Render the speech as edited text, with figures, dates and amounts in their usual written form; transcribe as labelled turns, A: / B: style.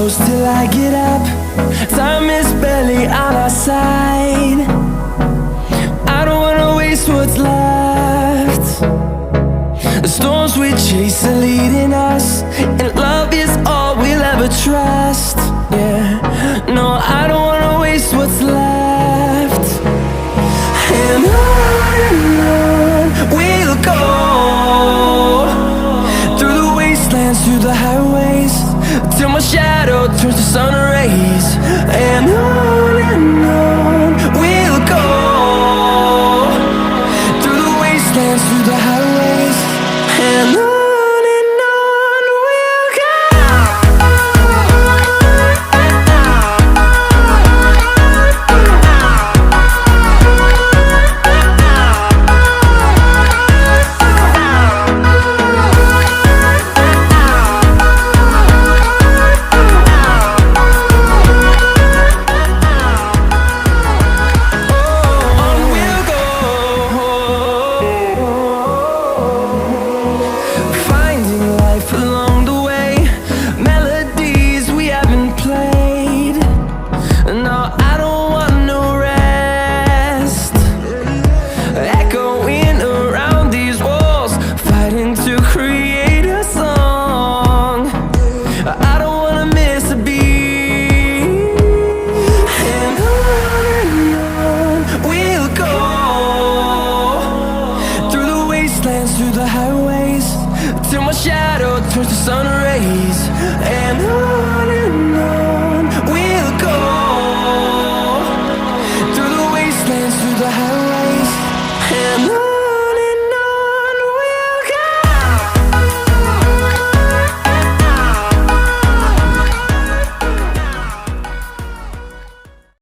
A: close till I get up. Time is barely on our side. I don't wanna waste what's left. The storms we chase are leading us, and love is all we'll ever trust. Yeah, no, I don't wanna waste what's left. And on we'll go, through the wastelands, through the highways, till my shadow turns to sun rays. And